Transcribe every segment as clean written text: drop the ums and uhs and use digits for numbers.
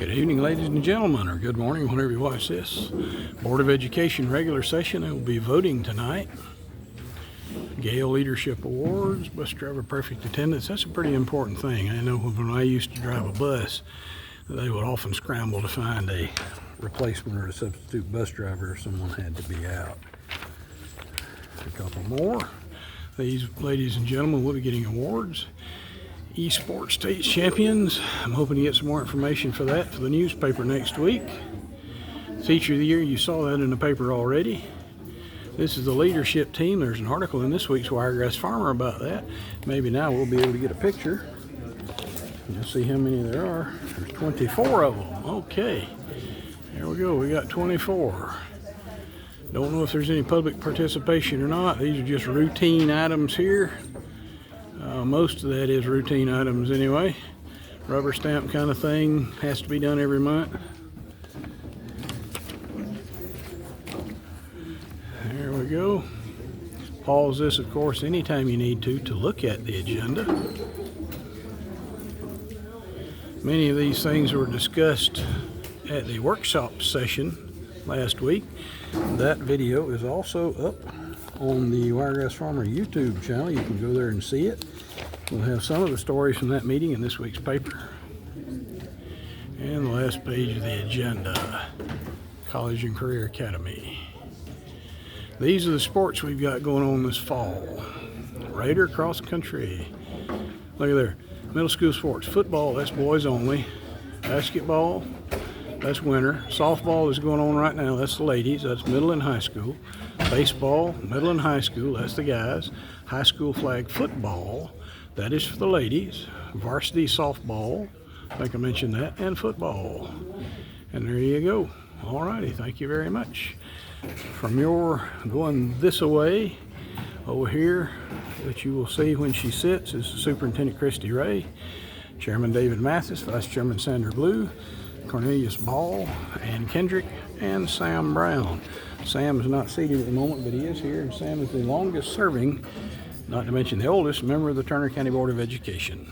Good evening, ladies and gentlemen, or good morning, whenever you watch this. Board of Education regular session. They will be voting tonight. Gale Leadership Awards, bus driver perfect attendance. That's a pretty important thing. I know when I used to drive a bus, they would often scramble to find a replacement or a substitute bus driver if someone had to be out. A couple more. These ladies and gentlemen will be getting awards. Esports States Champions. I'm hoping to get some more information for that for the newspaper next week. Teacher of the Year, you saw that in the paper already. This is the leadership team. There's an article in this week's Wiregrass Farmer about that. Maybe now we'll be able to get a picture. You'll see how many there are. There's 24 of them. Okay. There we go. We got 24. Don't know if there's any public participation or not. These are just routine items here. Most of that is routine items anyway. Rubber stamp kind of thing has to be done every month. There we go. Pause this, of course, anytime you need to look at the agenda. Many of these things were discussed at the workshop session last week. That video is also up on the Wiregrass Farmer YouTube channel. You can go there and see it. We'll have some of the stories from that meeting in this week's paper. And the last page of the agenda, College and Career Academy. These are the sports we've got going on this fall. Raider cross country. Look at there. Middle school sports. Football, that's boys only. Basketball, that's winter. Softball is going on right now. That's the ladies. That's middle and high school. Baseball, middle and high school. That's the guys. High school flag football. That is for the ladies. Varsity softball, I think I mentioned that, and football. And there you go. All righty, thank you very much. From your going this away, over here, that you will see when she sits is Superintendent Christy Ray, Chairman David Mathis, Vice Chairman Sandra Blue, Cornelius Ball, Ann Kendrick, and Sam Brown. Sam is not seated at the moment, but he is here, and Sam is the longest serving, not to mention the oldest, member of the Turner County Board of Education.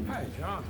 Hi, John.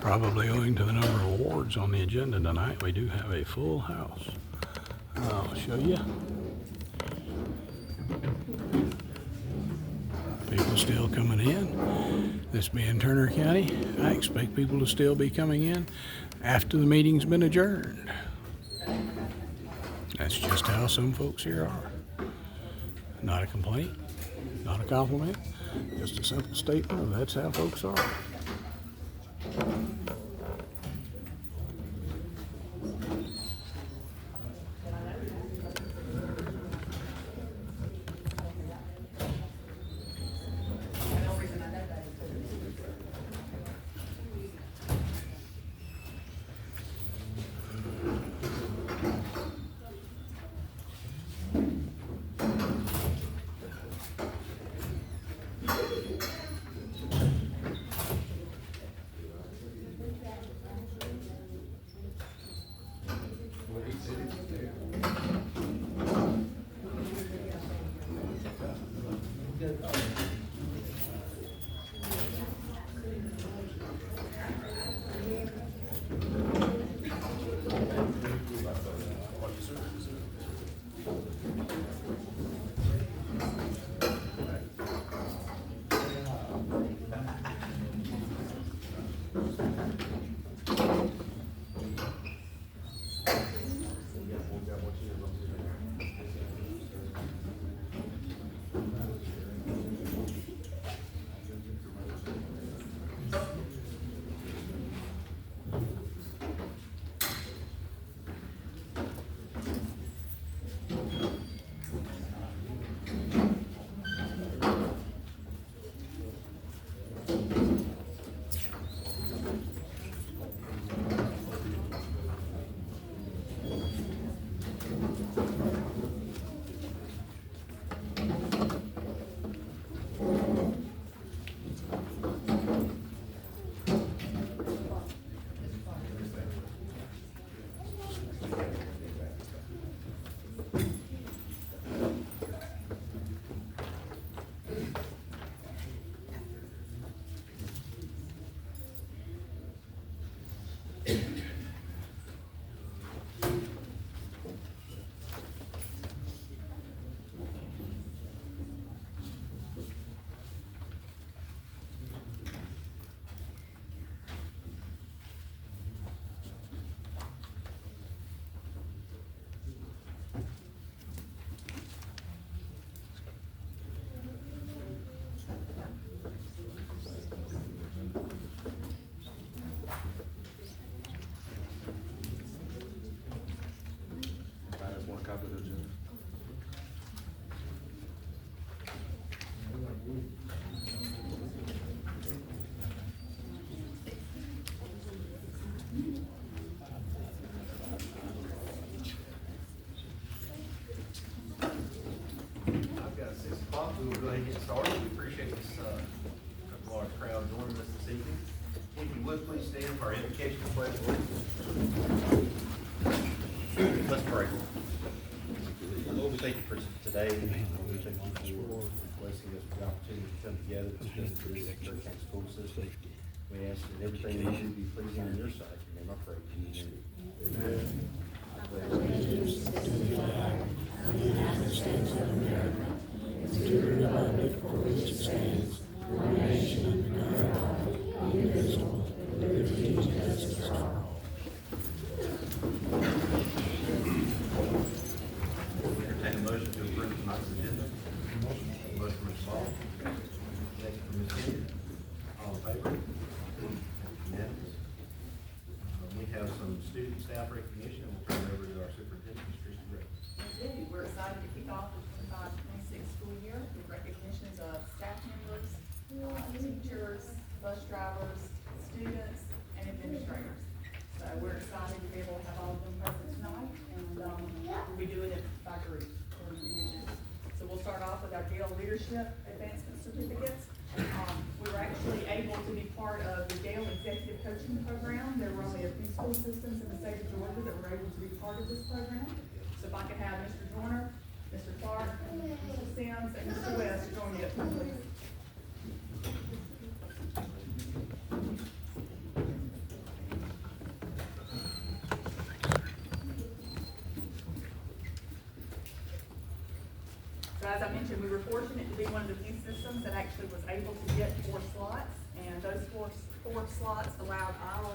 Probably owing to the number of awards on the agenda tonight, we do have a full house. I'll show you. People still coming in. This being Turner County, I expect people to still be coming in after the meeting's been adjourned. That's just how some folks here are. Not a complaint, not a compliment, just a simple statement of that's how folks are. We will go ahead and get started. We appreciate this large crowd joining us this evening. If you would, please stand for our invocation of pledge. Let's pray. Lord, we thank you for today. We thank you for blessing us with the opportunity to come together to discuss the Turner County school system. We ask that everything we do be pleasing in your sight. In your name I pray. Amen. United States of America, and to the republic for which it stands, one nation under God, indivisible, with liberty and justice for all. Entertain a motion to approve tonight's agenda. Motion from Mr. Ball. Second from Ms. Henry. All in favor? Unanimous. We have some student staff recognition. We'll turn it over to our superintendent, Ms. Christie Gray. We're excited to kick off the 25-26 school year with recognitions of staff members, teachers, bus drivers, students, and administrators. So we're excited to be able to have all of them present tonight, and we'll be doing it by group or divisions. So we'll start off with our Gale Leadership Advancement Certificates. We were actually able to be part of the Gale Executive Coaching Program. There were only a few school systems in the state of Georgia that were able to be part of this program. So if I could have Mr. Joyner, Mr. Clark, Mr. Sims, and Mr. West join me up here, please. So as I mentioned, we were fortunate to be one of the few systems that actually was able to get 4 slots, and those four slots allowed our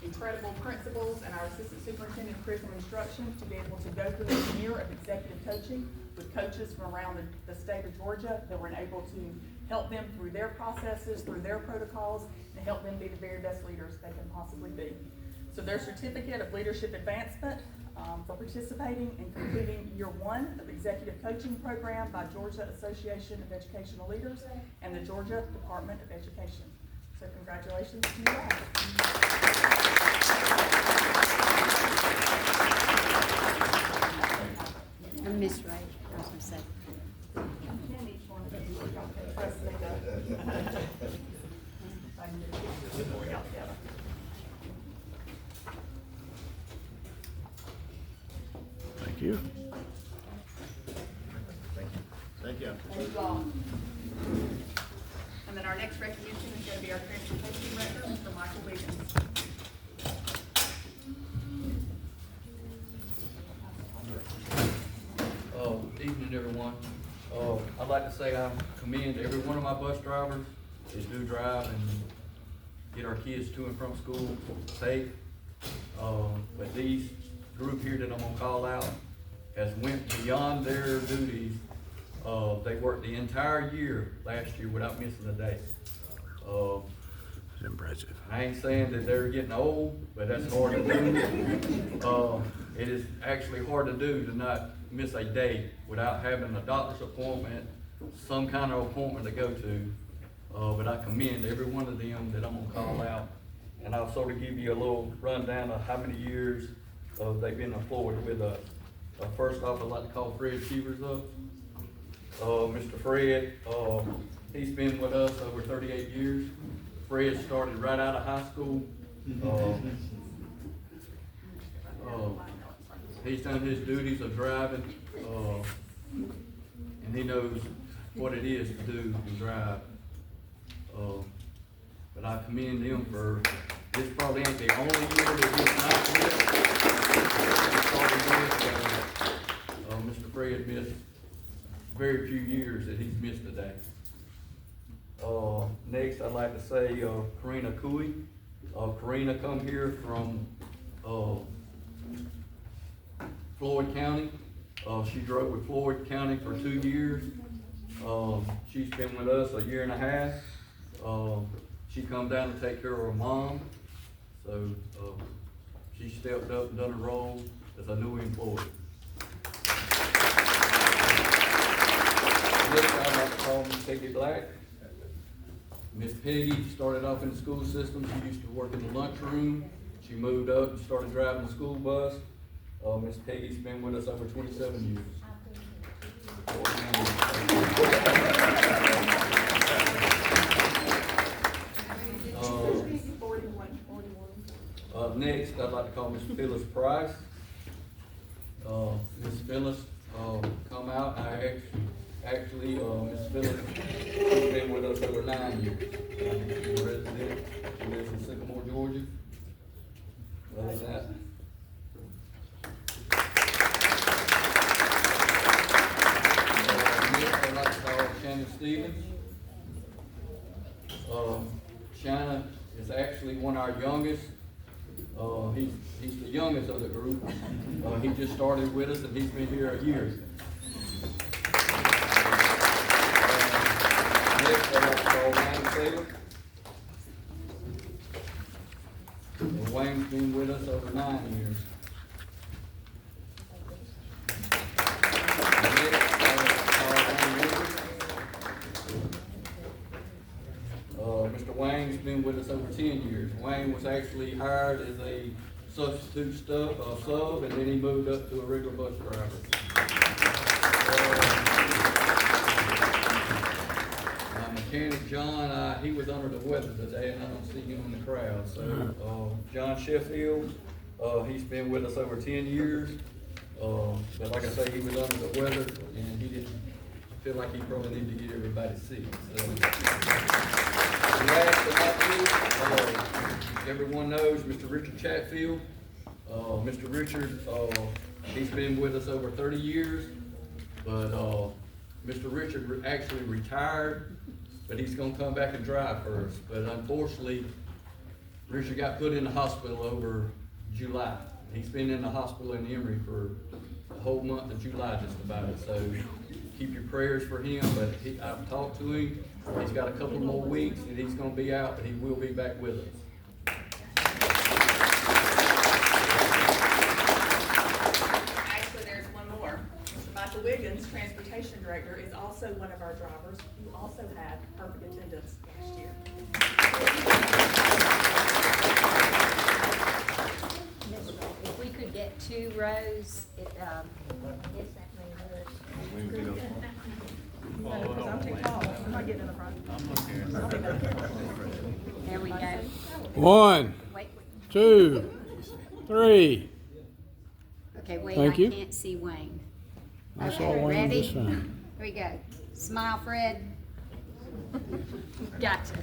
incredible principals and our assistant superintendent of curriculum instruction to be able to go through a year of executive coaching with coaches from around the state of Georgia that were able to help them through their processes, through their protocols, and help them be the very best leaders they can possibly be. So their certificate of leadership advancement for participating and completing year 1 of executive coaching program by Georgia Association of Educational Leaders and the Georgia Department of Education. So congratulations to you all. And Miss Ray, I was gonna say. And each one of you, y'all can press the If I can get a picture before y'all together. Thank you. Thank you. Thank you all. And then our next recognition is going to be our transportation director, Mr. Michael Wiggins. Evening, everyone. I'd like to say I commend every one of my bus drivers that do drive and get our kids to and from school safe. But these group here that I'm gonna call out has went beyond their duties. They worked the entire year last year without missing a day. It's impressive. I ain't saying that they're getting old, but that's hard to do. It is actually hard to do to not miss a day without having a doctor's appointment, some kind of appointment to go to. But I commend every one of them that I'm gonna call out. And I'll sort of give you a little rundown of how many years they've been employed with us. First off, I'd like to call Fred Cheevers up. Mr. Fred, he's been with us over 38 years. Fred started right out of high school. He's done his duties of driving, and he knows what it is to do and drive. But I commend him for, this probably ain't the only year that he's not with. Mr. Fred missed very few years that he's missed today. Next, I'd like to say Karina Cooey. Karina come here from Floyd County. She drove with Floyd County for 2 years. She's been with us a year and a half. She come down to take care of her mom. So she stepped up and done a role as a new employee. Next, I'd like to call Miss Peggy Black. Miss Peggy started off in the school system. She used to work in the lunchroom. She moved up and started driving the school bus. Miss Peggy's been with us over 27 years. Next, I'd like to call Miss Phyllis Price. Miss Phyllis come out. Actually, Miss Phyllis has been with us over 9 years. She's a resident. She lives in Sycamore, Georgia. Other than that. Next, I'd like to call Shannon Stevens. Shannon is actually one of our youngest. He's the youngest of the group. He just started with us and he's been here a year. Next, I'd like to call Wayne Taylor. Wayne's been with us over 9 years. Mr. Wayne's been with us over 10 years. Wayne was actually hired as a substitute sub, and then he moved up to a regular bus driver. My mechanic, John, he was under the weather today, and I don't see him in the crowd. So, John Sheffield, he's been with us over 10 years. But like I say, he was under the weather, and he didn't feel like he probably needed to get everybody sick. So, last but not least, everyone knows Mr. Richard Chatfield. Mr. Richard, he's been with us over 30 years, but Mr. Richard actually retired, but he's gonna come back and drive for us. But unfortunately, Richard got put in the hospital over July. He's been in the hospital in Emory for the whole month of July just about it. So keep your prayers for him, but I've talked to him. He's got a couple more weeks and he's gonna be out, but he will be back with us. Actually, there's one more. Mr. Michael Wiggins, Transportation Director, is also one of our drivers who also had perfect attendance last year. If we could get 2 rows, yes, that may work. Because I'm too tall, I'm not getting in the front. There we go. 1, Wait, 2, 3. okay, wait, Thank I you. can't see Wayne. I saw Okay, Wayne ready? this time. Here we go. Smile, Fred. Gotcha.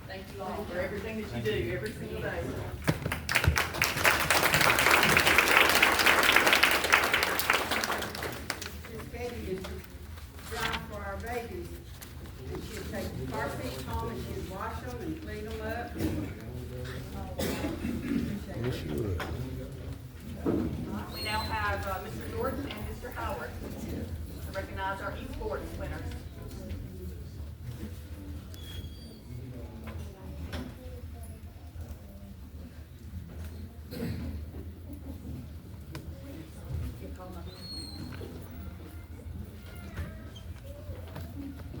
Thank you all for everything that you do every single day. Miss Betty used to drive for our babies, and she'd take the carpets home and she'd wash them and clean them up. Yes, you would. We now have Mr. Jordan and Mr. Howard to recognize our esports winners.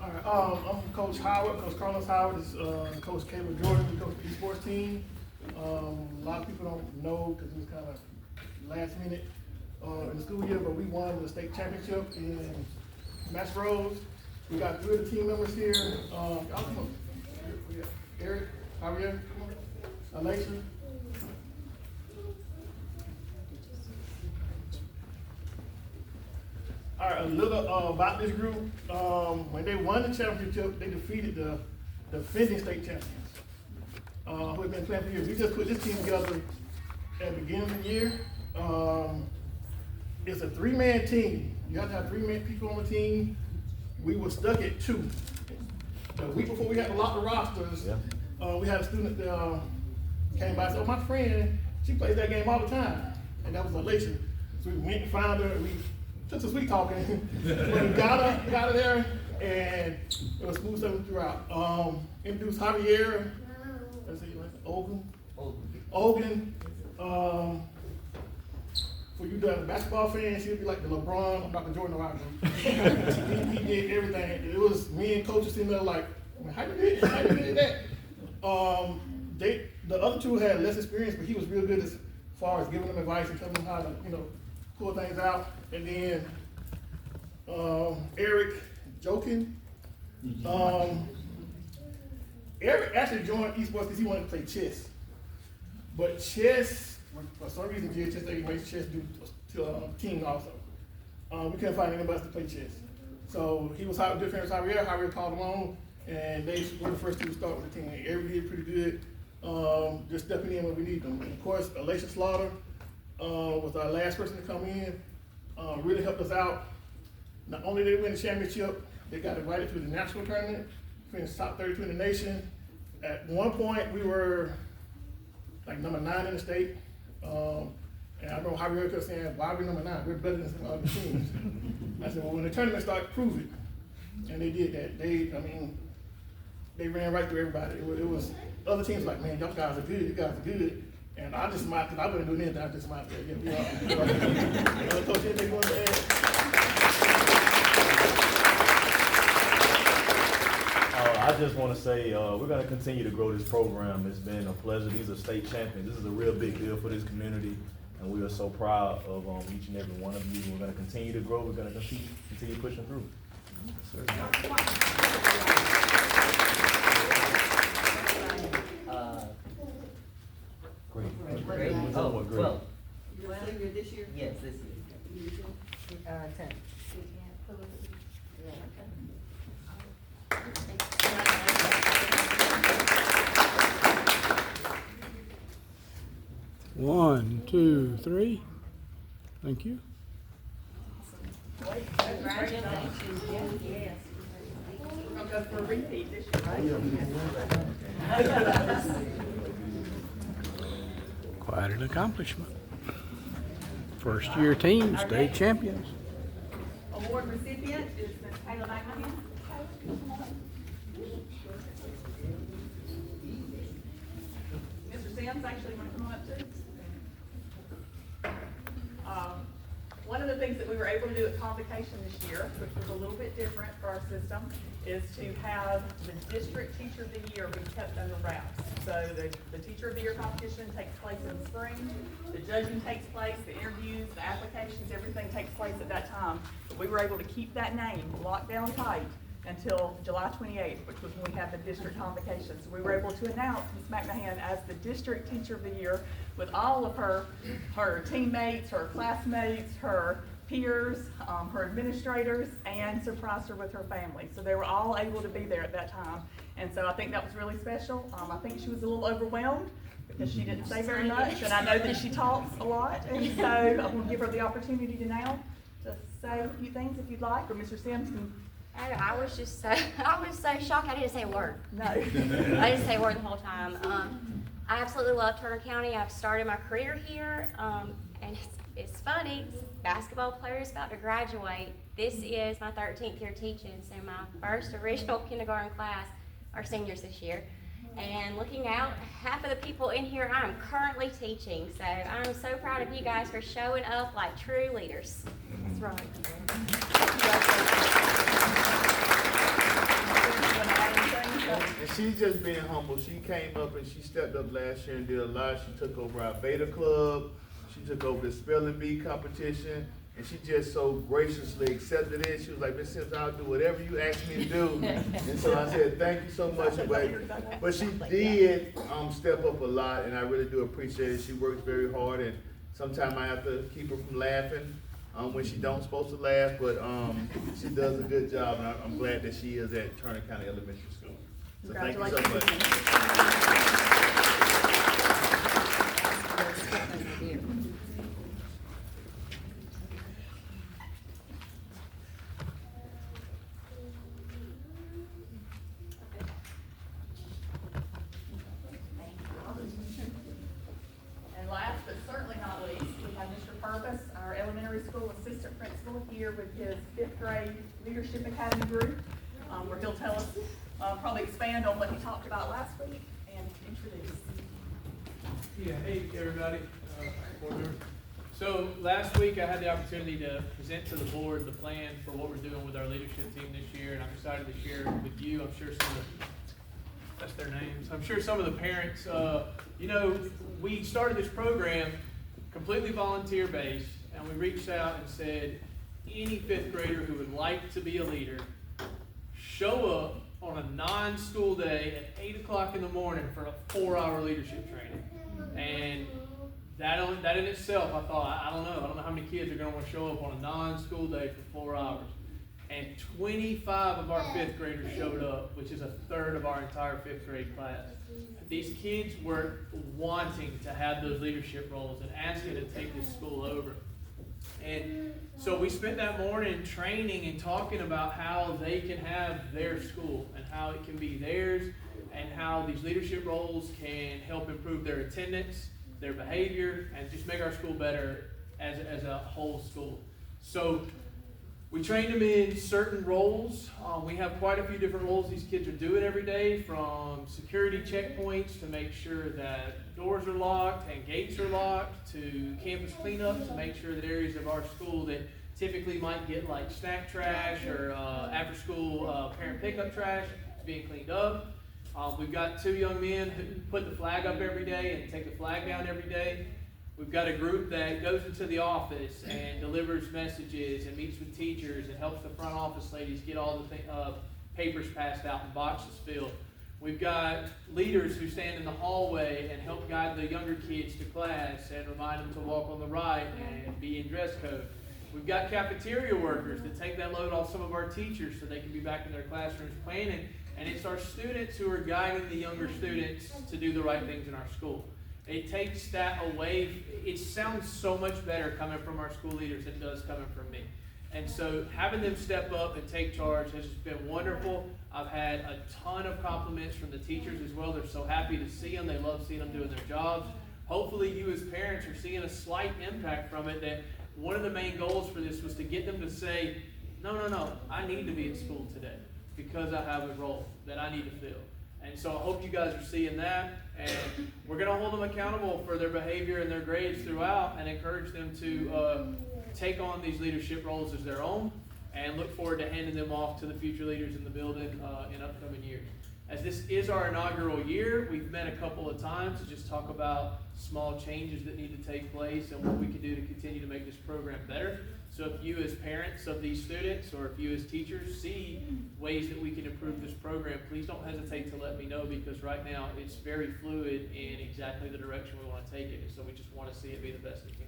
All right, I'm Coach Howard. Coach Carlos Howard is Coach Caleb Jordan. We coach the esports team. A lot of people don't know because it was kind of last minute in the school year, but we won the state championship in Mass Rose. We got 3 of the team members here. Y'all come on. We got Eric, Javier, come on. Alicia. All right, a little about this group. When they won the championship, they defeated the defending state champions, who had been playing for years. We just put this team together at the beginning of the year. It's a 3-man team. You have to have 3 people on the team. We were stuck at 2. The week before we had to lock the rosters, we had a student that came by and said, "Oh, my friend, she plays that game all the time," and that was Alicia. So we went and found her. And we took some sweet talking, but we got her there, and it was smooth sailing throughout. Introduced Javier, let's see, Ogun. For you the basketball fans, he'll be like the LeBron, I'm not the Jordan of our group. he did everything. It was me and coaches sitting there like, how you did that? The other 2 had less experience, but he was real good as far as giving them advice and telling them how to, pull things out. And then Eric Jokin. Eric actually joined esports because he wanted to play chess. But chess, for some reason, GHSA makes chess do team also. We couldn't find anybody else to play chess. So he was good friends with Javier. Javier called him on, and they were the first 2 to start with the team. Everybody did pretty good, just stepping in when we need them. And of course, Alicia Slaughter was our last person to come in. Really helped us out. Not only did they win the championship, they got invited to the national tournament, finished top 32 in the nation. At one point, we were like number 9 in the state. And I remember Javier kept saying, "Why are we number 9? We're better than some other teams." I said, "Well, when the tournament started, prove it." And they did that. They ran right through everybody. It was other teams like, "Man, y'all guys are good. You guys are good." And I just smiled because I wasn't doing anything. I just smiled. Yeah, we are. Coach, anything you want to add? I just want to say we're going to continue to grow this program. It's been a pleasure. These are state champions. This is a real big deal for this community, and we are so proud of each and every one of you. We're going to continue to grow. We're going to continue pushing through. Grade? Oh, Oh, grade? 12. You're a senior this year? Yes, this year. 10. One, two, three. Thank you. Wait, congratulations. Yes. We're gonna go for a repeat this year, right? Quite an accomplishment. First year team, state champions. Award recipient is Ms. Kayla McMahon. Mr. Sims, actually, want to come on up too? One of the things that we were able to do at Convocation this year, which was a little bit different for our system, is to have the district teacher of the year be kept under wraps. So the teacher of the year competition takes place in the spring, the judging takes place, the interviews, the applications, everything takes place at that time. But we were able to keep that name locked down tight until July 28th, which was when we had the district convocation. So we were able to announce Ms. McMahon as the district teacher of the year with all of her teammates, her classmates, her peers, her administrators, and surprised her with her family. So they were all able to be there at that time. And so I think that was really special. I think she was a little overwhelmed because she didn't say very much, and I know that she talks a lot. And so I'm going to give her the opportunity to now to say a few things if you'd like, or Mr. Sims can. I was just so, I was so shocked I didn't say a word. No. I didn't say a word the whole time. I absolutely love Turner County. I've started my career here, and it's funny. Basketball player is about to graduate. This is my 13th year teaching, so my first original kindergarten class are seniors this year. And looking out, half of the people in here I'm currently teaching. So I'm so proud of you guys for showing up like true leaders. That's right. And she's just being humble. She came up and she stepped up last year and did a lot. She took over our Beta Club. She took over the spelling bee competition. And she just so graciously accepted it. She was like, Miss Sims, I'll do whatever you ask me to do. And so I said, thank you so much. But she did step up a lot, and I really do appreciate it. She works very hard, and sometimes I have to keep her from laughing when she don't supposed to laugh, but she does a good job, and I'm glad that she is at Turner County Elementary School. So thank you so much. And last but certainly not least, we have Mr. Purvis, our elementary school assistant principal, here with his 5th grade Leadership Academy group, where he'll tell us, probably expand on what he talked about last week and introduce. Yeah, hey everybody. Board members. So last week I had the opportunity to present to the board the plan for what we're doing with our leadership team this year, and I'm excited to share it with you. I'm sure some of the, that's their names. I'm sure some of the parents, we started this program completely volunteer based, and we reached out and said, any 5th grader who would like to be a leader, show up on a non-school day at 8 o'clock in the morning for a 4-hour leadership training. And that in itself, I thought, I don't know how many kids are going to want to show up on a non-school day for 4 hours. And 25 of our 5th graders showed up, which is a third of our entire 5th grade class. These kids were wanting to have those leadership roles and asking to take this school over. And so we spent that morning training and talking about how they can have their school and how it can be theirs, and how these leadership roles can help improve their attendance, their behavior, and just make our school better as a whole school. So we trained them in certain roles. We have quite a few different roles these kids are doing every day, from security checkpoints to make sure that doors are locked and gates are locked, to campus cleanup to make sure that areas of our school that typically might get like snack trash or after school parent pickup trash is being cleaned up. We've got 2 young men who put the flag up every day and take the flag down every day. We've got a group that goes into the office and delivers messages and meets with teachers and helps the front office ladies get all the papers passed out and boxes filled. We've got leaders who stand in the hallway and help guide the younger kids to class and remind them to walk on the right and be in dress code. We've got cafeteria workers that take that load off some of our teachers so they can be back in their classrooms planning. And it's our students who are guiding the younger students to do the right things in our school. It takes that away. It sounds so much better coming from our school leaders than it does coming from me. And so having them step up and take charge has just been wonderful. I've had a ton of compliments from the teachers as well. They're so happy to see them. They love seeing them doing their jobs. Hopefully you as parents are seeing a slight impact from it, that one of the main goals for this was to get them to say, no, I need to be at school today because I have a role that I need to fill. And so I hope you guys are seeing that, and we're going to hold them accountable for their behavior and their grades throughout and encourage them to take on these leadership roles as their own, and look forward to handing them off to the future leaders in the building in upcoming years. As this is our inaugural year, we've met a couple of times to just talk about small changes that need to take place and what we can do to continue to make this program better. So if you as parents of these students, or if you as teachers see ways that we can improve this program, please don't hesitate to let me know, because right now it's very fluid in exactly the direction we want to take it. And so we just want to see it be the best it can be.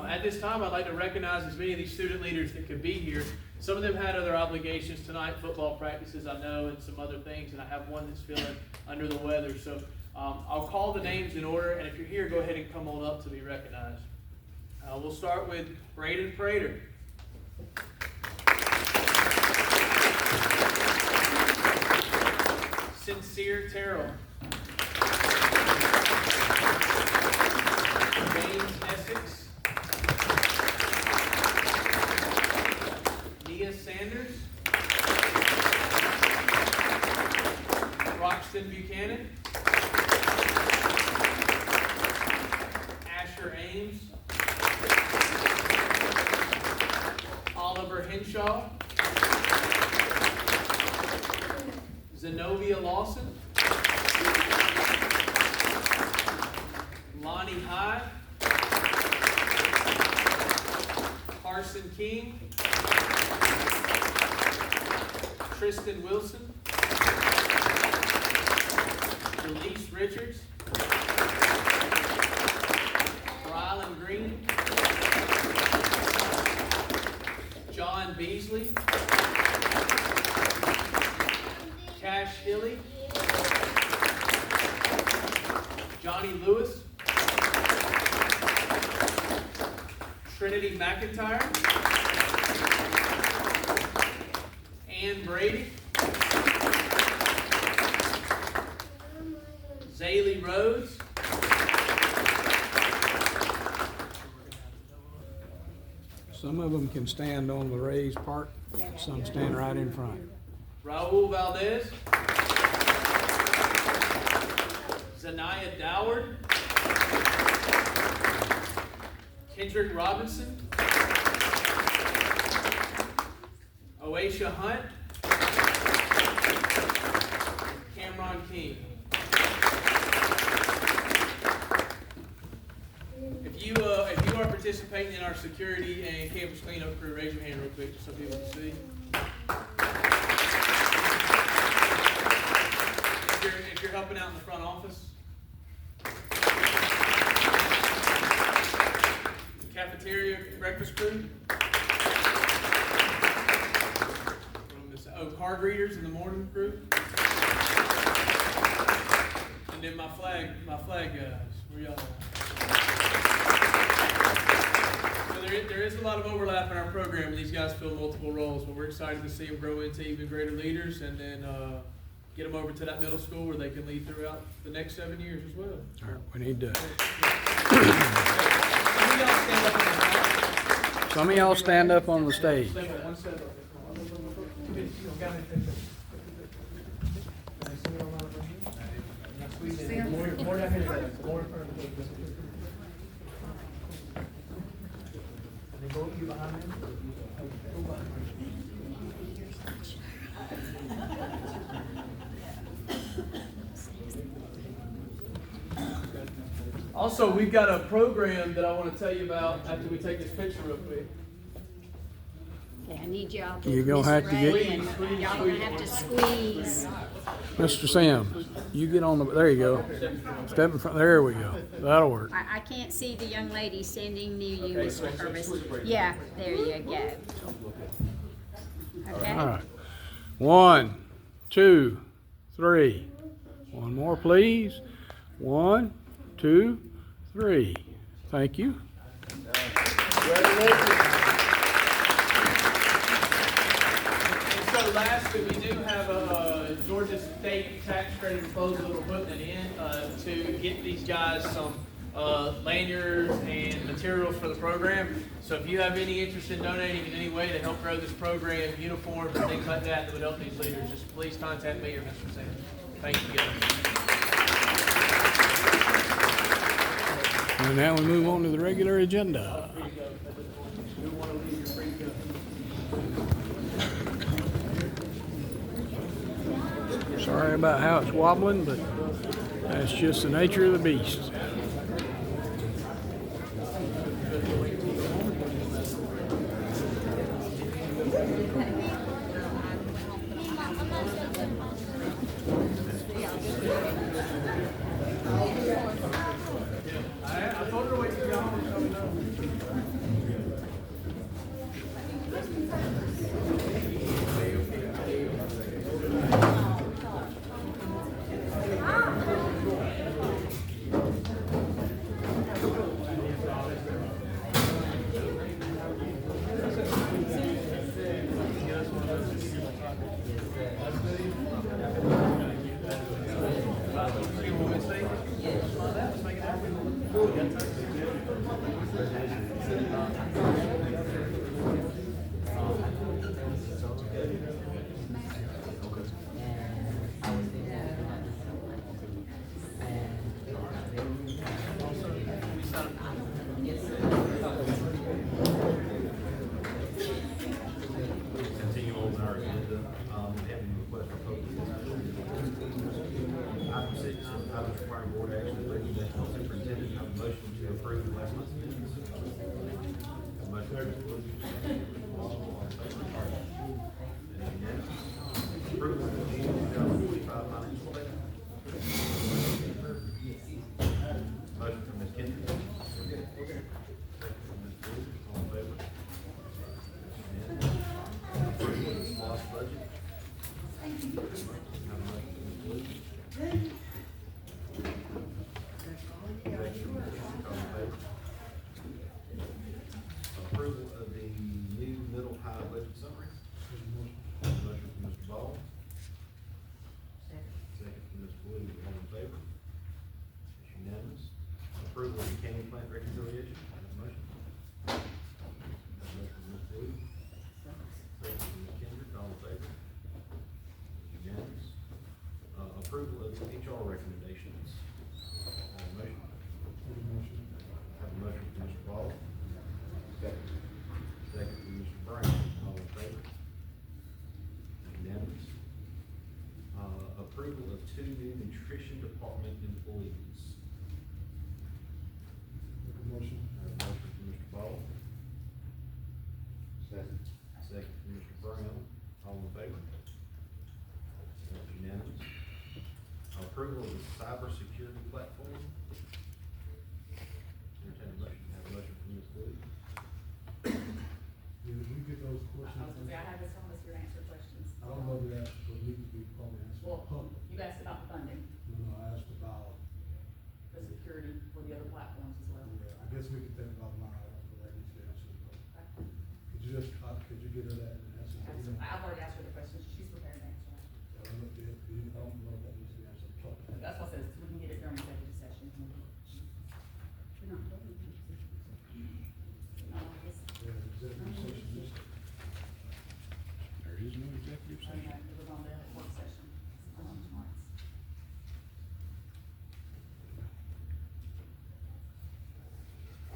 At this time, I'd like to recognize as many of these student leaders that could be here. Some of them had other obligations tonight, football practices, I know, and some other things, and I have one that's feeling under the weather. So I'll call the names in order, and if you're here, go ahead and come on up to be recognized. We'll start with Braden Prater. Sincere Terrell. James Essex. Nia Sanders. Roxton Buchanan. Asher Ames. Oliver Henshaw. Zenobia Lawson. Lonnie Hyde. Carson King. Tristan Wilson. Elise Richards. Rylan Green. John Beasley. Cash Hilly. Johnny Lewis. Trinity McIntyre. Ann Brady. Zaylee Rhodes. Some of them can stand on the raised part, some stand right in front. Raul Valdez. Zanaya Doward. Kendrick Robinson. Oasia Hunt. Cameron King. If you are participating in our security and campus cleanup crew, raise your hand real quick so people can see. If you're helping out in the front office. Cafeteria breakfast crew. Card readers in the morning crew. And then my flag guys. Where y'all at? So there is a lot of overlap in our program, and these guys fill multiple roles, but we're excited to see them grow into even greater leaders, and then get them over to that middle school where they can lead throughout the next 7 years as well. All right, we need to. Some of y'all stand up on the stage. Also, we've got a program that I want to tell you about after we take this picture real quick. Okay, I need y'all to. You're gonna have to get- Y'all gonna have to squeeze. Mr. Sims, you get on the, there you go. Step in front, there we go. That'll work. I can't see the young lady standing near you, Ms. Purvis. Yeah, there you go. Okay? All right. 1, 2, 3. One more, please. 1, 2, 3. Thank you. lastly, we do have a Georgia State tax credit proposal that we're putting it in to get these guys some lanyards and materials for the program. So if you have any interest in donating in any way to help grow this program, uniforms and things like that that would help these leaders, just please contact me or Mr. Sanders. Thank you, guys. And now we move on to the regular agenda. Sorry about how it's wobbling, but that's just the nature of the beast. I told her to wait till y'all were coming up. Continue on our agenda, having a request for public. Item 6, items requiring board action, recommendation of superintendent, have a motion to approve last month's minutes. Have a motion to approve. All in favor? That is unanimous. Approval of the June 2045 financial statement. Motion from Ms. Kendrick. Second from Ms. Booth, all in favor? Unanimous. Approval of the SPOS budget. Have a motion from Ms. Booth. Second from Ms. Kendrick, all in favor? Approval of the new middle high budget summary. Motion from Mr. Ball. Second from Ms. Blue, all in favor? It's unanimous. Approval of the county plant reconciliation. Have a motion. Have a motion from Ms. Blue. Second from Ms. Kendrick, all in favor? It's unanimous. Approval of the HR recommendations. Have a motion. Have a motion from Mr. Ball. Second. Second from Mr. Brown, all in favor? Unanimous. Approval of 2 new nutrition department employees. Motion. Have a motion from Mr. Ball. Second. Second from Mr. Brown, all in favor? That's unanimous. Approval of the cybersecurity platform. Entertain a motion. Have a motion from Ms. Wood. Did we get those I was questions? gonna say, I have this on this here to answer questions. I don't know that, but need to be probably answered. Well, you asked about the funding, No, I asked about, the security for the other platforms as well. yeah, I guess we can think about mine, but that needs to answer. Could you just, could you get her that and answer? Absolutely. I've already asked her the questions, she's prepared to answer. I don't know if that needs to be answered. That's what I said, we can get it during executive session. No, it's, Yeah, executive session, just- There is no executive it was on the work session, tomorrow.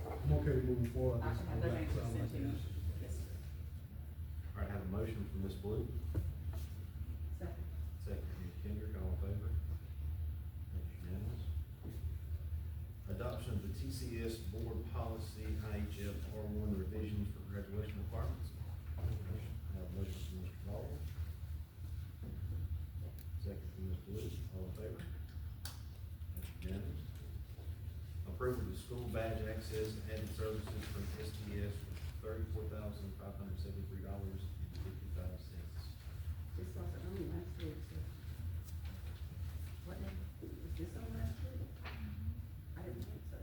I'm okay moving forward. I should have those answers sent to you. Yes, sir. All right, I have a motion from Ms. Blue. Second. Second from Ms. Kendrick, all in favor? That's unanimous. Adoption of the TCS board policy, IHF R1 revisions for graduation requirements. I have a motion from Mr. Ball. Second from Ms. Blue, all in favor? That's unanimous. Approval of the school badge access and added services from STS for $34,573.55. This wasn't on last week, so. What name? Was this on last week? I didn't think so.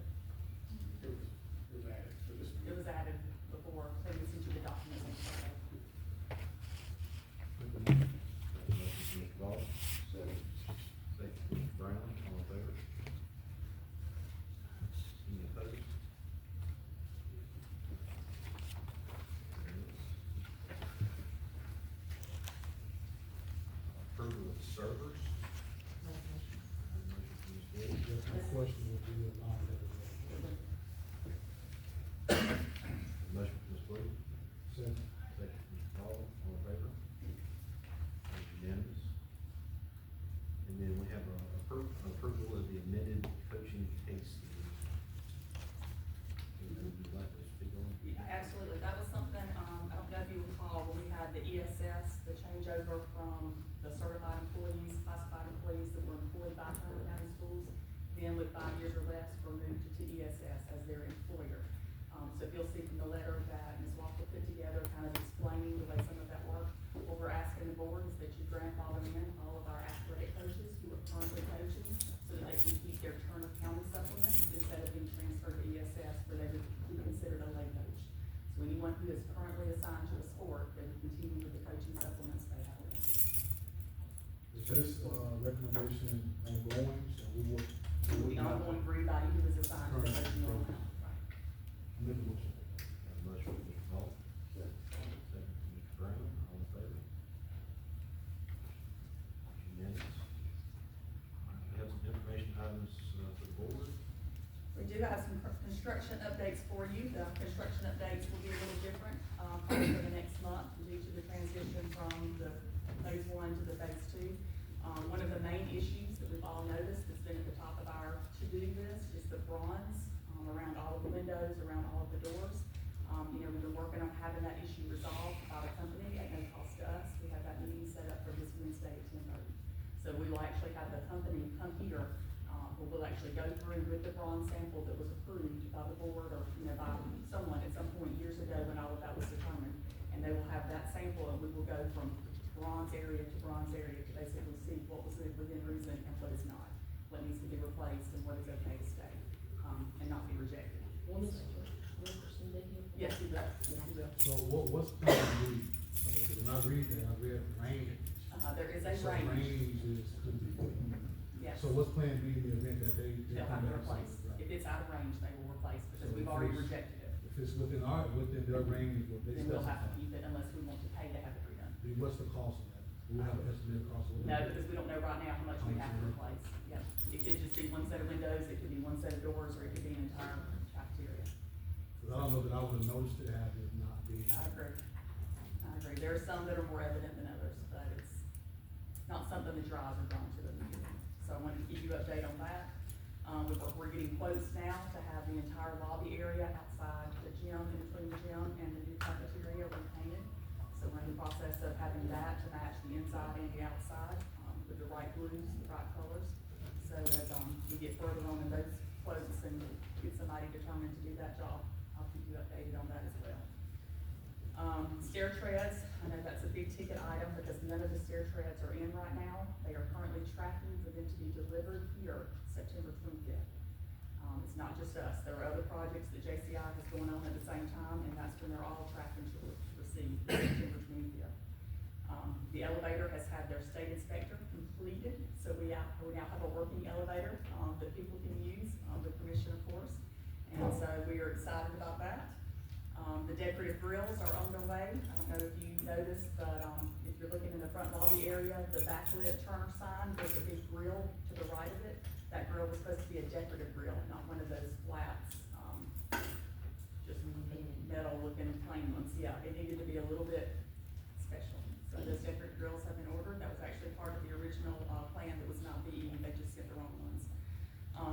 It was added before, so we sent you the documents. in with 5 years or less were moved to ESS as their employer. So if you'll see from the letter that Ms. Walker put together, kind of explaining the way some of that worked, what we're asking the board is that you grandfather in all of our athletic coaches who are currently coaching, so that they can keep their Turner County supplement instead of being transferred to ESS, where they would be considered a lay coach. So anyone who is currently assigned to a sport, they would continue with the coaching supplements they have. Is this, recommendation ongoing, so we will? The ongoing for anybody who is assigned to the coaching role. Make a motion. Motion from Mr. Hall. Second from Mr. Brown, all in favor? Unanimous. All right, we have some information items, for the board. We do have some construction updates for you. The construction updates will be a little different, probably for the next month due to the transition from the phase 1 to the phase 2. One of the main issues that we've all noticed that's been at the top of our to-do list is the bronze around all of the windows, around all of the doors. We've been working on having that issue resolved by the company at no cost to us. We have that meeting set up for this Wednesday at 10:30. So we will actually have the company come here, we'll actually go through with the bronze sample that was approved by the board or, by someone at some point years ago when all of that was determined. And they will have that sample and we will go from bronze area to basically see what was within reason and what is not, what needs to be replaced and what is okay to stay, and not be rejected. Yes, you will. Yes, you will. So what's plan B? Because when I read that, I read range. There is a So range. range is, could be. Yes. So what's plan B in the event that they They'll come have to back? replace. If it's out of range, they will replace because So we've if already it's- rejected it. If it's within their range, what they Then we'll have to specify, keep it unless we want to pay to have it redone. then what's the cost of that? Do we have an estimated cost of No, that? because we don't know right now how much we have to replace. Yeah, it could just be one set of windows, it could be one set of doors, or it could be an entire cafeteria. Cause I don't know that I would have noticed it had it not been. I agree. There are some that are more evident than others, but it's not something that your eyes are drawn to immediately. So I wanted to keep you updated on that. We're getting quotes now to have the entire lobby area outside the gym, in between the gym and the new cafeteria repainted. So we're in the process of having that to match the inside and the outside, with the right blues, the right colors. So as, we get further on in those quotes and get somebody determined to do that job, I'll keep you updated on that as well. Stair treads, I know that's a big ticket item because none of the stair treads are in right now. They are currently tracking for them to be delivered here September 25th. It's not just us, there are other projects that JCI has going on at the same time, and that's when they're all tracking to receive September 25th. The elevator has had their state inspector completed, so we now have a working elevator, that people can use, with permission of course. And so we are excited about that. The decorative grills are on their way. I don't know if you noticed, but, if you're looking in the front lobby area, the backlit Turner sign, there's a big grill to the right of it. That grill was supposed to be a decorative grill, not one of those flats, just metal looking plain ones. Yeah, it needed to be a little bit special. So those decorative grills have been ordered. That was actually part of the original, plan that was not BE. They just sent the wrong ones.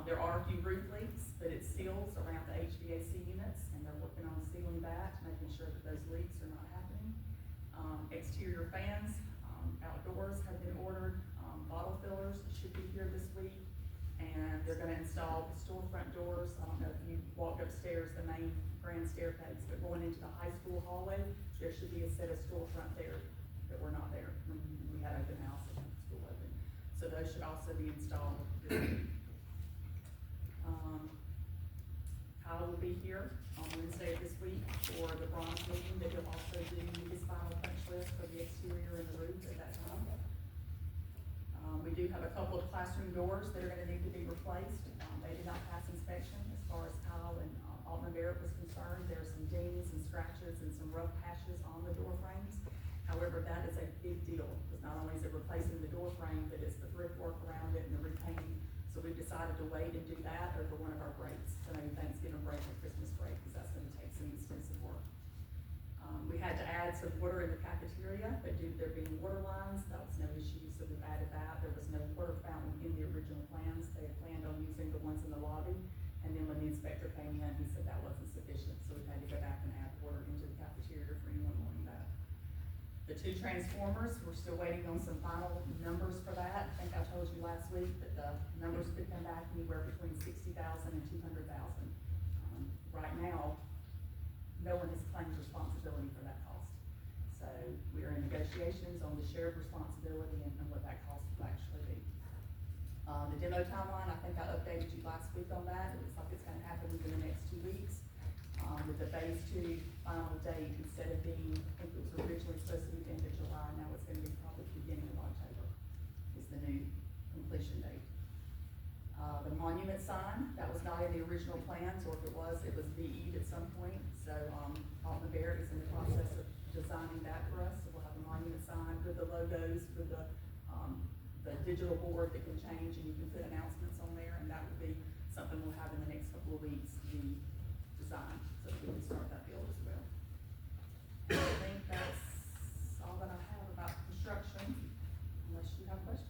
There are a few roof leaks, but it seals around the HVAC units, and they're working on sealing that, making sure that those leaks are not happening. Exterior fans, outdoors have been ordered. Bottle fillers should be here this week. And they're gonna install the storefront doors. I don't know if you walked upstairs, the main grand staircase, but going into the high school hallway, there should be a set of storefront there that were not there when we had open house and school open. So those should also be installed this week. Kyle will be here on Wednesday of this week for the bronze meeting, that he'll also do his final punch list for the exterior and the roof at that time. We do have a couple of classroom doors that are gonna need to be replaced. They did not pass inspection as far as Kyle and Alton Barrett was concerned. There's some dings and scratches and some rough patches on the door frames. However, that is a big deal, because not only is it replacing the door frame, but it's the brickwork around it and the repainting. So we've decided to wait and do that over one of our breaks, so maybe Thanksgiving break or Christmas break, because that's gonna take some extensive work. We had to add some water in the cafeteria, but due to there being water lines, that was no issue, so we've added that. There was no water fountain in the original plans. They had planned on using the ones in the lobby, and then when the inspector came in, he said that wasn't sufficient, so we had to go back and add water into the cafeteria for anyone wanting that. The The two transformers, we're still waiting on some final numbers for that. I think I told you last week that the numbers could come back anywhere between 60,000 and 200,000. Right now, no one has claimed responsibility for that cost. So we are in negotiations on the shared responsibility and what that cost will actually be. The demo timeline, I think I updated you last week on that. It looks like it's gonna happen within the next 2 weeks. With the phase 2 final date, instead of being, I think it was originally supposed to be the end of July, now it's gonna be probably the beginning of October is the new completion date. The monument sign, that was not in the original plans, or if it was VE'd at some point. So, Alton Barrett is in the process of designing that for us. So we'll have a monument sign with the logos, with the digital board that can change and you can put announcements on there, and that will be something we'll have in the next couple of weeks, the design, so we can start that build as well. I think that's all that I have about construction, unless you have questions.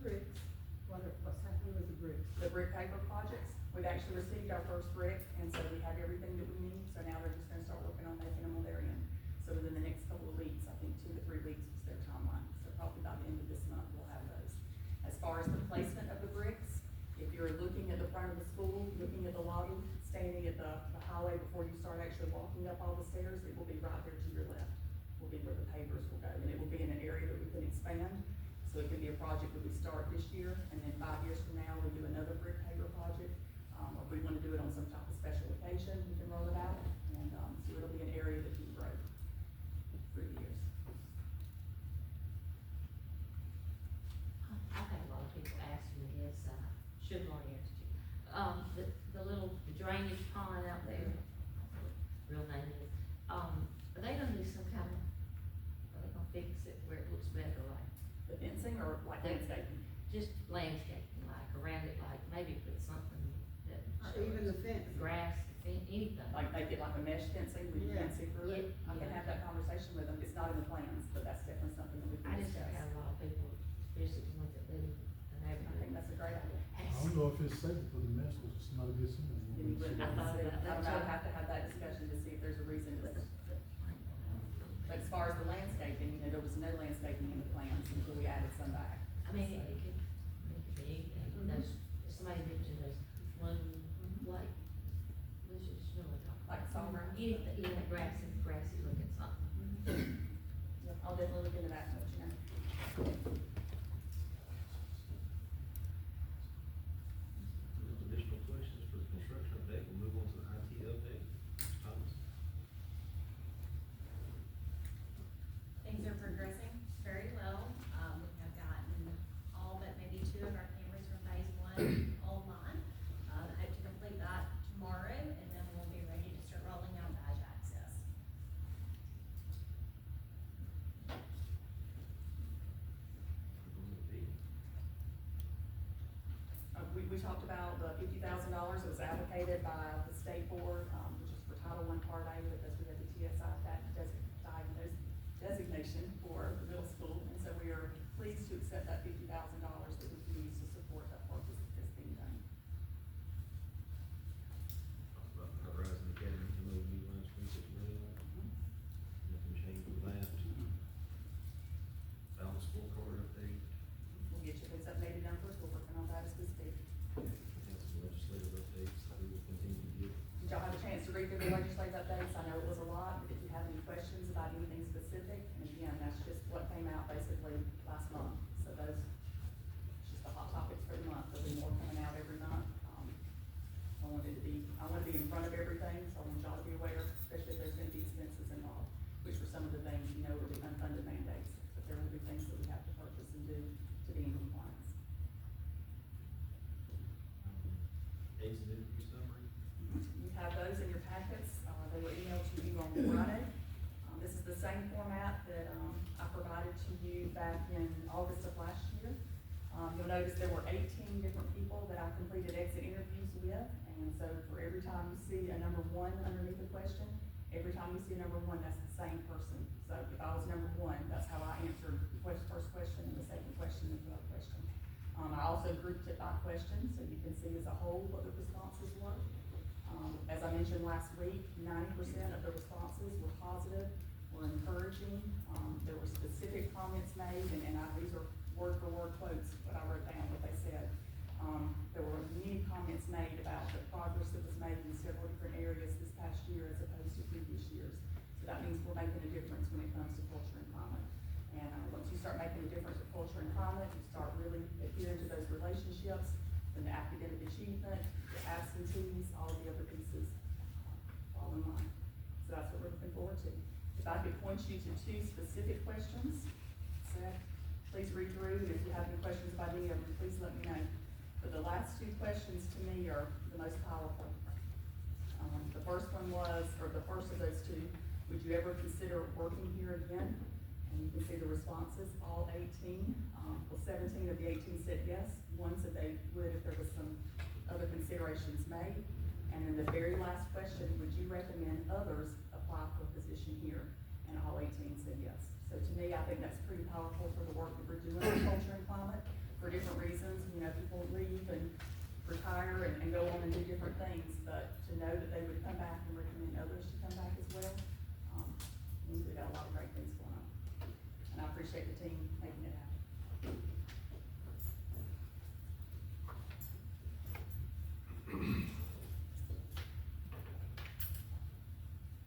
Bricks, what's happening with the bricks? The brick paper projects, we've actually received our first brick, and so we have everything that we need, so now they're just gonna start working on making them on their end. So within the next couple of weeks, I think 2 to 3 weeks is their timeline, so probably by the end of this month, we'll have those. As far as the placement of the bricks, if you're looking at the front of the school, looking at the lobby, standing at the highway before you start actually walking up all the stairs, it will be right there to your left, will be where the pavers will go, and it will be in an area that we can expand. So it could be a project that we start this year, and then 5 years from now, we do another brick paver project. Or if we wanna do it on some type of special occasion, we can roll it out, and, so it'll be an area that can grow through the years. I've had a lot of people ask me this, should have already asked you. The little drainage pond out there, real name is, are they gonna do some kind of, are they gonna fix it where it looks better, like, The fencing or like landscaping? just landscaping, like around it, like maybe put something that. Even the fence. Grass, anything. Like make it like a mesh fencing where you Yeah. can't see through it? I can have that conversation with them, it's not in the plans, but that's definitely something that we I can just have discuss. had a lot of people, especially the ones that live in the I think neighborhood. that's a great idea. I don't know if it's safe to put a mess with somebody gets in there. Then you wouldn't have to, I thought about that I don't know, too. I'd have to have that discussion to see if there's a reason to. But as far as the landscaping, there was no landscaping in the plans until we added some back. I mean, it could be, those, somebody mentioned those one, like, let's just know what. Like summer. Anything, yeah, grassy looking something. Yep, I'll definitely look into that and let you know. Additional questions for the construction update, we'll move on to the IT update. Thomas? Things are progressing very well. We have gotten all but maybe 2 of our cameras from phase 1 online. I hope to complete that tomorrow, and then we'll be ready to start rolling out badge access. We talked about the $50,000 that was allocated by the state board, which is for Title I Part A, because we had the TSI designation for the middle school. And so we are pleased to accept that $50,000 that we can use to support that work that's being done. Talked about the Horizon Academy, new lines, $26 million. Nothing changed with that. Balanced scorecard update, We'll get you those updated numbers, we're working on that as we speak. and some legislative updates that we will continue to get. Did y'all have a chance to read through the legislative updates? I know it was a lot, but if you have any questions about anything specific, and again, that's just what came out basically last month. So those, it's just the hot topics for the month, there'll be more coming out every month. I want to be in front of everything, so I want y'all to be aware, especially if there's gonna be expenses involved, which were some of the things, you know, will be unfunded mandates, but there will be things that we have to purchase and do to be in compliance. Exit interview summary. You have those in your packets, they were emailed to you on Friday. This is the same format that, I provided to you back in August of last year. You'll notice there were 18 different people that I completed exit interviews with, and so for every time you see a number 1 underneath the question, every time you see a number 1, that's the same person. So if I was number 1, that's how I answered the first question and the second question and the third question. I also grouped it by question, so you can see as a whole what the responses were. As I mentioned mentioned last week, 90% of the responses were positive, were encouraging. There were specific comments made, and these are word for word quotes, what I wrote down, what they said. There were many comments made about the progress that was made in several different areas this past year as opposed to previous years. So that means we're making a difference when it comes to culture and climate. And once you start making a difference with culture and climate, you start really adhering to those relationships, and the academic achievement, the absentees, all the other pieces fall in line. So that's what we're looking forward to. If I could point you to 2 specific questions, Seth, please read through, and if you have any questions about any of them, please let me know. But the last 2 questions to me are the most powerful. The first one was, or the first of those 2, would you ever consider working here again? And you can see the responses, all 18. 17 of the 18 said yes. 1 said they would if there was some other considerations made. And then the very last question, would you recommend others apply for a position here? And all 18 said yes. So to me, I think that's pretty powerful for the work that we're doing in culture and climate for different reasons. You know, people leave and retire and go on and do different things, but to know that they would come back and recommend others to come back as well, means we got a lot of great things going on. And I appreciate the team making it happen.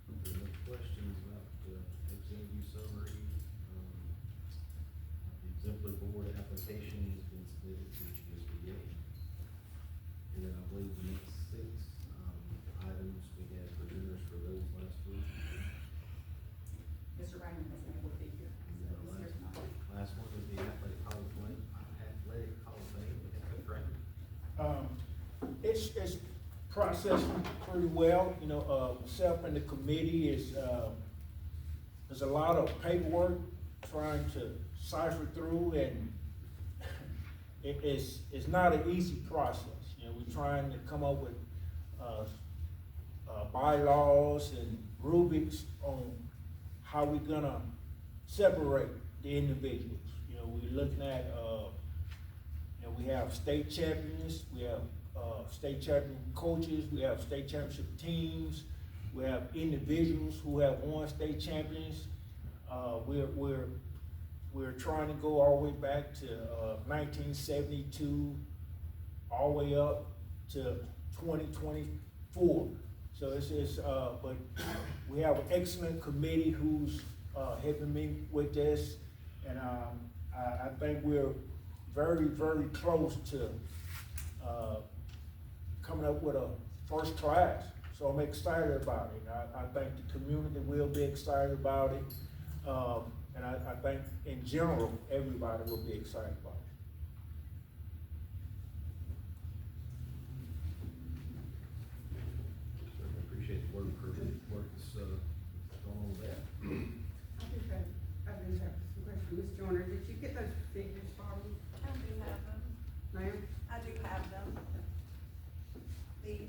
If there are no questions about the exam use summary, the exemplary board application has been submitted to GSBA. And then I believe the next 6 items, we had presenters for those last week. Mr. Raymond wasn't able to be here, so he's here tonight. Last one was the Athletic Hall of Fame, right? It's processing pretty well, you know, myself and the committee is, there's a lot of paperwork trying to cipher through, and it's not an easy process. You know, we're trying to come up with, bylaws and rubrics on how we're gonna separate the individuals. You know, we're looking at, you know, we have state champions, we have state champion coaches, we have state championship teams, we have individuals who have won state champions. We're trying to go all the way back to 1972, all the way up to 2024. So it's just, but we have an excellent committee who's helping me with this, and I think we're very, very close to coming up with a first class. So I'm excited about it. I think the community will be excited about it. And I think in general, everybody will be excited about it. Certainly appreciate the work that's going on with that. I do have some questions. Ms. Joyner, did you get those figures for me? I do have them. Ma'am? I do have them. The,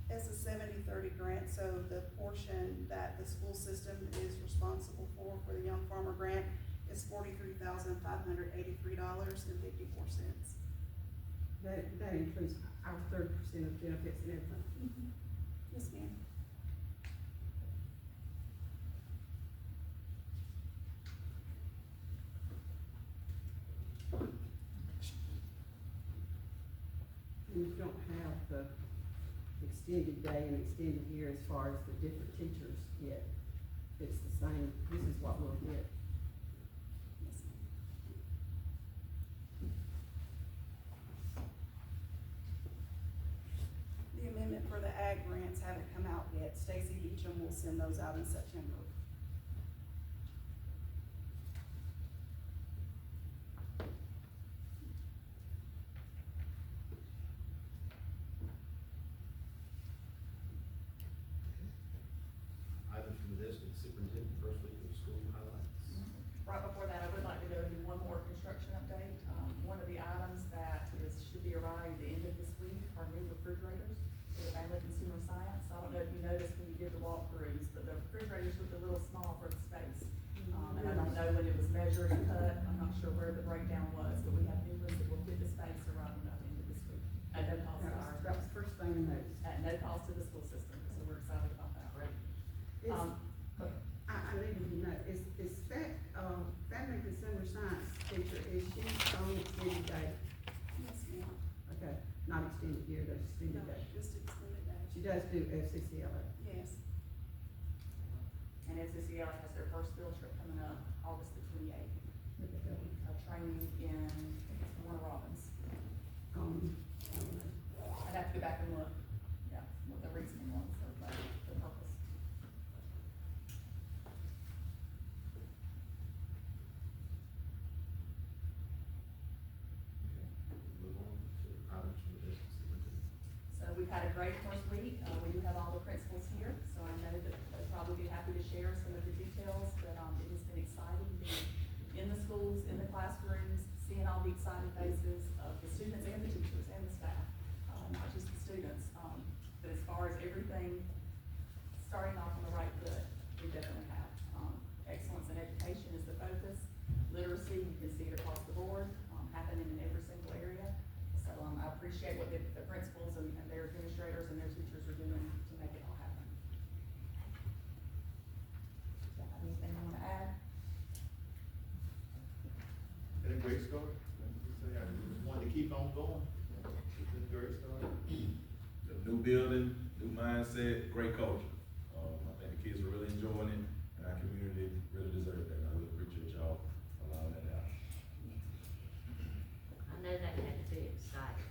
it's a 70-30 grant, so the portion that the school system is responsible for the Young Farmer Grant is $43,583.54. That includes our 30% of benefits and everything. Yes, ma'am. You don't have the extended day and extended year as far as the different teachers yet. It's the same, this is what we'll get. Yes, ma'am. The amendment for the ag grants haven't come out yet. Stacy Beecham will send those out in September. Items from the desk of the superintendent, first week of school highlights. Right before that, I would like to go into one more construction update. One of the items that should be arriving at the end of this week are new refrigerators for the Family Consumer Science. I don't know if you noticed when you did the walkthroughs, but the refrigerators look a little small for the space. And I don't know when it was measured and cut, I'm sure where the breakdown was, but we have new ones that will fit the space arriving by the end of this week. At no cost to our, That was the first thing I noticed. at no cost to the school system, so we're excited about that. Is, But I needed to know, is that, family and consumer science teacher, is she on extended day? yes, ma'am. Okay, not extended year, but extended day. Just extended day. She does do FCCLA. Yes. And FCCL has their first field trip coming up August the 28th, a training in, I think it's Warner Robins. I don't know. I'd have to go back and look, yeah, what the reasoning was for the purpose. Move on to items from the district superintendent. So we've had a great first week. We do have all the principals here, so I know that they'll probably be happy to share some of the details, but, it has been exciting being in the schools, in the classrooms, seeing all the excited faces of the students and the teachers and the staff, not just the students. But as far as everything starting off on the right foot, we definitely have. Excellence in education is the focus. Literacy, you can see it across the board, happening in every single area. So, I appreciate what the principals and their administrators and their teachers are doing to make it all happen. Do you have anything you wanna add? Been a great story. I just wanted to keep on going. It's been a great story. The new building, new mindset, great culture. I think the kids are really enjoying it, and our community really deserves that. I really appreciate y'all allowing that out. I know that had to be exciting.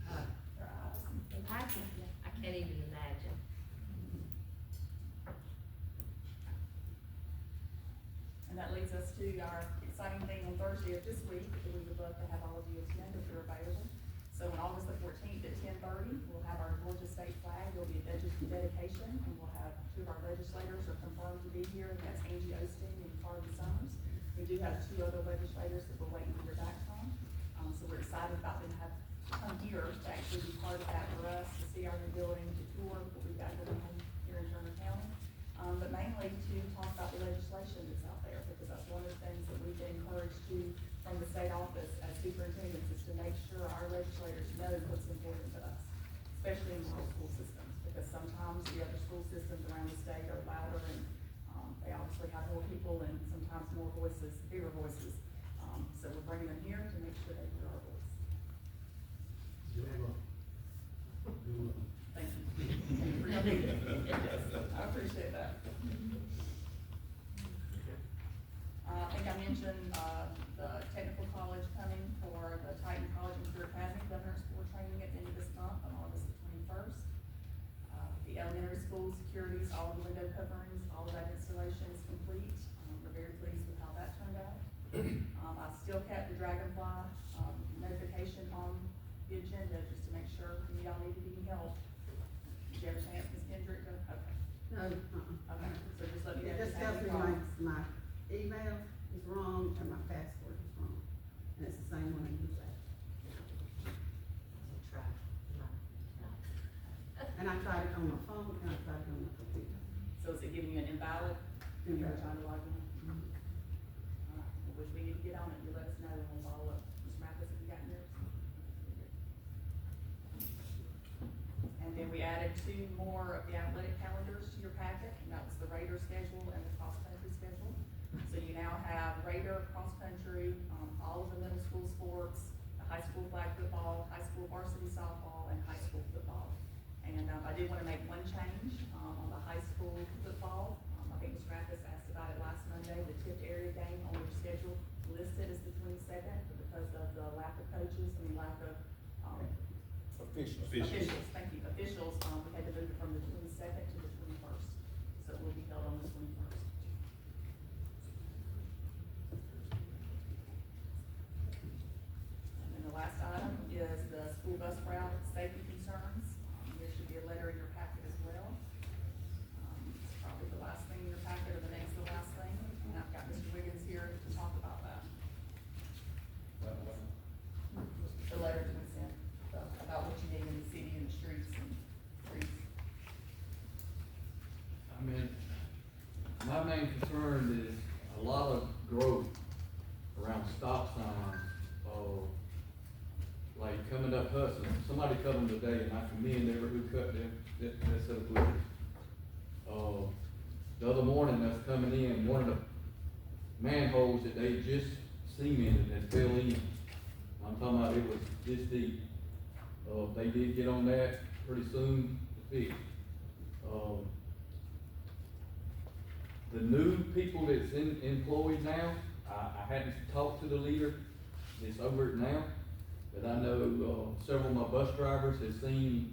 Their eyes. I can't even imagine. And that leads us to our exciting thing on Thursday of this week, that we would love to have all of you attend if you're available. So on August the 14th at 10:30, we'll have our Georgia state flag. There'll be a dedication, and we'll have two of our legislators are confirmed to be here, and that's Angie Osteen and Carly Summers. We do have two other legislators that we're waiting to hear back from. So we're excited about them to have come here to actually be part of that for us, to see our new building, to tour what we've got going on here in Turner County. But mainly to talk about the legislation that's out there, because that's one of the things that we've been encouraged to from the state office as superintendents, is to make sure our legislators know what's important to us, especially in rural school systems, because sometimes the other school systems around the state are louder and, they obviously have more people and sometimes more voices, bigger voices. So we're bringing them here to make sure they hear our voice. Good luck. Good luck. Thank you. Thank you for coming. Yes, I appreciate that. I think I mentioned, the technical college coming for the Titan College and Career Academy Governor's Board training at the end of this month on August the 21st. The elementary school securities, all the window coverings, all of that installation is complete. We're very pleased with how that turned out. I still kept the Dragonfly, notification on the agenda, just to make sure if y'all needed any help. Did you have a chance, Ms. Kendrick? Okay. No, Okay, so just let me know. It if just you have tells any me problems. my email is wrong and my password is wrong, and it's the same one I use that. Try. And I tried it on my phone and I tried it on my computer. So is it giving you an invalid? When you're Invalid. trying to log in? Alright, well, which we need to get on it, you let us know and we'll follow up. Mr. Mathis, have you gotten yours? And then we added two more of the athletic calendars to your packet, and that was the Raider schedule and the cross-country schedule. So you now have Raider, cross-country, all of the middle school sports, the high school flag football, high school varsity softball, and high school football. And, I did wanna make one change, on the high school football. I think Mr. Mathis asked about it last Monday, the Tift area game on your schedule listed as the 22nd, but because of the lack of coaches, lack of, Officials. thank you, officials, we had to move it from the 22nd to the 21st. So it will be held on the 21st. And then the last item is the school bus route safety concerns. There should be a letter in your packet as well. It's probably the last thing in your packet, or the next to the last thing, and I've got Mr. Wiggins here to talk about that. The letter that we sent, about what you need in the city and the streets and streets. I mean, my main concern is a lot of growth around around stop signs, like coming up Hudson, somebody cut them today, and I commend everyone who cut them, that set of bleachers. The other morning, that's coming in, one of the manholes that they just cemented that fell in. I'm talking about it was this deep. They did get on that pretty soon to fix. The new people that's employed now, I hadn't talked to the leader that's over it now, but I know, several of my bus drivers have seen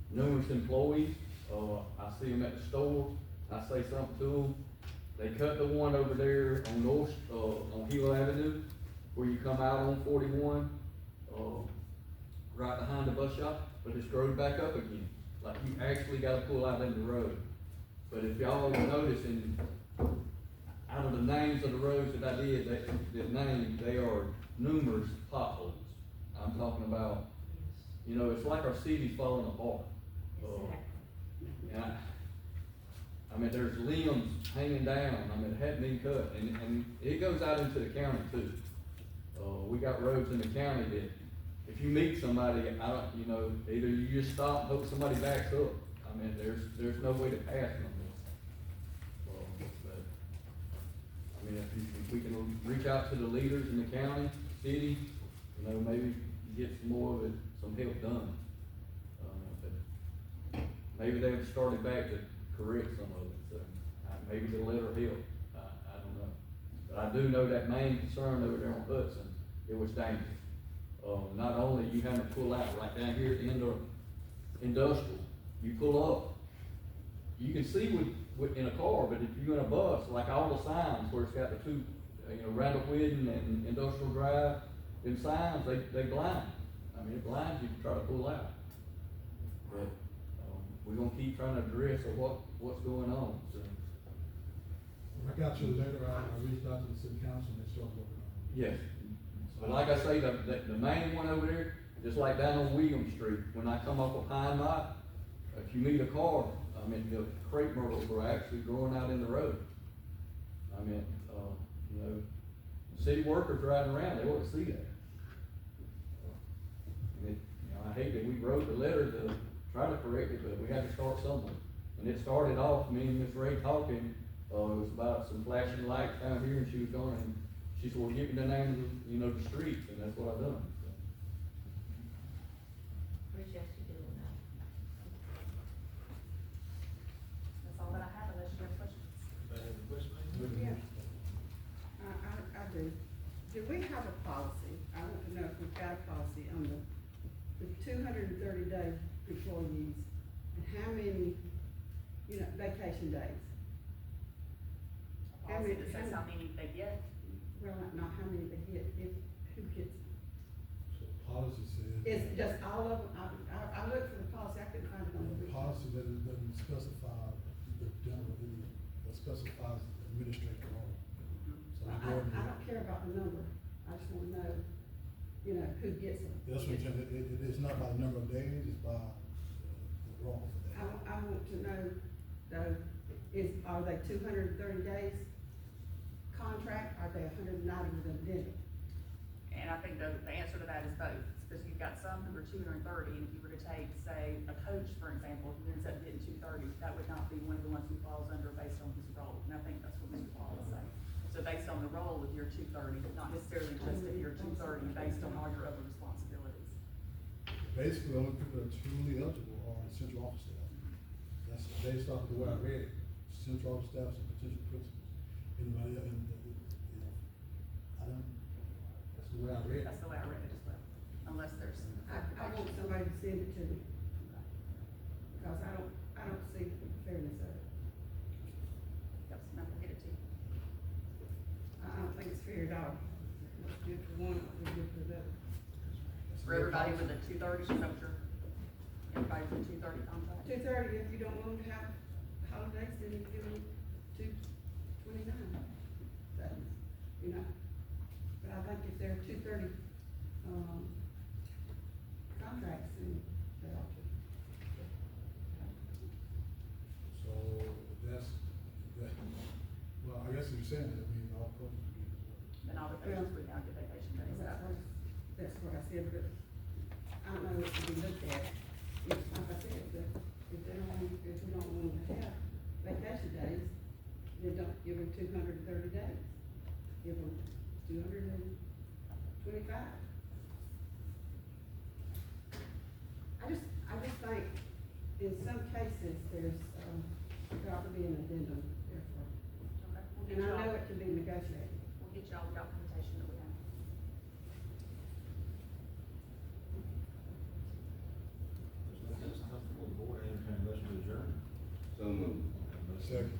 numerous employees. I see them at the store, I say something to them. They cut the one over there on North, on Hill Avenue, where you come out on 41, right behind the bus shop, but it's drove back up again. Like you actually gotta pull out in the road. But if y'all notice, out of the names of the roads that I did, they are numerous potholes. I'm talking about, you know, it's like our city's falling apart. And I mean, there's limbs hanging down, I mean, it hadn't been cut, and it goes out into the county too. We got roads in the county that, if you meet somebody, you know, either you just stop and hope somebody backs up. I mean, there's no way to pass them. But, I mean, if we can reach out to the leaders in the county, city, you know, maybe get some more of it, some help done. But maybe they've started back to correct some of it, so maybe the letter help, I don't know. But I do know that main concern over there on Hudson, it was dangerous. Not only you having to pull out right down here at the end of industrial, you pull up, you can see in a car, but if you're in a bus, like all the signs where it's got the two, you know, Randall Whidden and Industrial Drive, them signs, they blind. I mean, it blinds you to try to pull out. But, we're gonna keep trying to address what's going on, so. When I got your letter out, I reached out to the city council and they started working on it. Yes. But like I say, the main one over there, just like down on William Street, when I come off of Pine Knot, if you meet a car, I mean, the crepe myrtles were actually growing out in the road. I mean, you know, city workers riding around, they ought to see that. And you know, I hate that we wrote the letter to try to correct it, but we had to start somewhere. And it started off, me and Miss Ray talking, it was about some flashing lights down here, and she was going, and she said, well, give me the name of, you know, the streets, and that's what I've done. Appreciate you doing that. That's all that I have, unless you have questions. Yeah. I do. Do we have a policy? I want to know if we've got a policy on the 230-day employees and how many, you know, vacation days? A policy that says how many they get. Well, not how many they get, who gets, So the policy says. is just all of them, I looked for the policy, I couldn't find it on the. The policy doesn't specify the general, it specifies the administrator role. So I don't care about the number, I just wanna know, you know, who gets them. That's what it is not by the number of days, it's by the role for that. I want to know, though, are they 230 days contract, are they 190 with an addendum? And I think the answer to that is both, because you've got some who are 230, and if you were to take, say, a coach, for example, who ends up getting 230, that would not be one of the ones who falls under based on his role, and I think that's what Mr. Paul is saying. So based on the role, if you're 230, not necessarily just if you're 230, based on all your other responsibilities. Basically, the only people that are truly eligible are the central office staff. That's based off the way I read it, central office staff and potential principals. Anybody, you know, I don't, that's the way I read it. That's the way I read it as well, unless there's. I want somebody to send it to me, because I don't see the fairness of it. Yep, so we'll get it to you. I don't think it's fair at all. What's good for one, what's good for the other. For everybody with a 230, so sure. Everybody with a 230 contract. 230, if you don't want them to have holidays, then you give them 229. That, you know, but I think if they're 230, contracts, then they ought to. So that's, well, I guess if you're saying that, I mean, all coaches would be as well. Then all the vacations, we now get vacation days after. That's what I said, but I don't know if we looked at, if, like I said, if they don't, if we don't want to have vacation days, then don't give them 230 days. Give them 225. I just think in some cases, there's, there ought to be an addendum therefore. Okay, we'll get And I know y'all, it can be negotiated. we'll get y'all the documentation that we have. There's nothing else comfortable, the board, entertain a motion to adjourn. So moved. Second.